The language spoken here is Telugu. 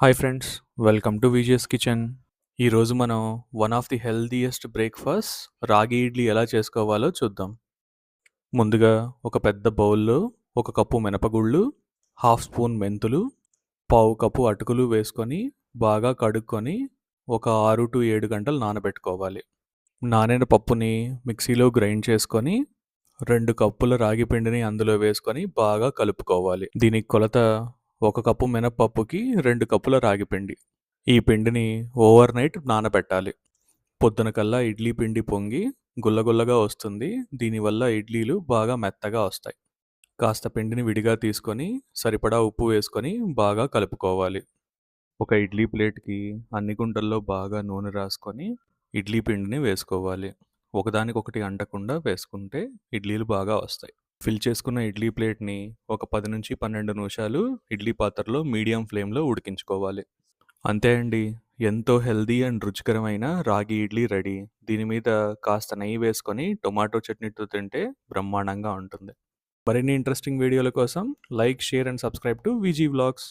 Hi friends, welcome to Vijayan kitchen. ఈరోజు మనం one of the healthiest breakfast రాగి ఇడ్లీ ఎలా చేసుకోవాలో చూద్దాం. ముందుగా ఒక పెద్ద బౌల్లో ఒక కప్పు మినపగుళ్ళు, హాఫ్ స్పూన్ మెంతులు, పావు కప్పు అటుకులు వేసుకొని బాగా కడుక్కొని ఒక 6 to 7 గంటలు నానబెట్టుకోవాలి. నానిన పప్పుని మిక్సీలో గ్రైండ్ చేసుకొని 2 కప్పుల రాగి పిండిని అందులో వేసుకొని బాగా కలుపుకోవాలి. దీనికి కొలత 1 కప్పు మినపప్పుకి 2 కప్పుల రాగి పిండి. ఈ పిండిని ఓవర్ నైట్ నానబెట్టాలి. పొద్దున కల్లా ఇడ్లీ పిండి పొంగి గుల్లగుల్లగా వస్తుంది. దీనివల్ల ఇడ్లీలు బాగా మెత్తగా వస్తాయి. కాస్త పిండిని విడిగా తీసుకొని సరిపడా ఉప్పు వేసుకొని బాగా కలుపుకోవాలి. ఒక ఇడ్లీ ప్లేట్కి అన్ని గుంటల్లో బాగా నూనె రాసుకొని ఇడ్లీ పిండిని వేసుకోవాలి. ఒకదానికొకటి అంటకుండా వేసుకుంటే ఇడ్లీలు బాగా వస్తాయి. ఫిల్ చేసుకున్న ఇడ్లీ ప్లేట్ని ఒక 10 నుంచి 12 నిమిషాలు ఇడ్లీ పాత్రలో మీడియం ఫ్లేమ్లో ఉడికించుకోవాలి. అంతే అండి. ఎంతో హెల్తీ అండ్ రుచికరమైన రాగి ఇడ్లీ రెడీ. దీని మీద కాస్త నెయ్యి వేసుకొని టొమాటో చట్నీతో తింటే బ్రహ్మాండంగా ఉంటుంది. మరిన్ని ఇంట్రెస్టింగ్ వీడియోల కోసం like, share and subscribe to Viji vlogs.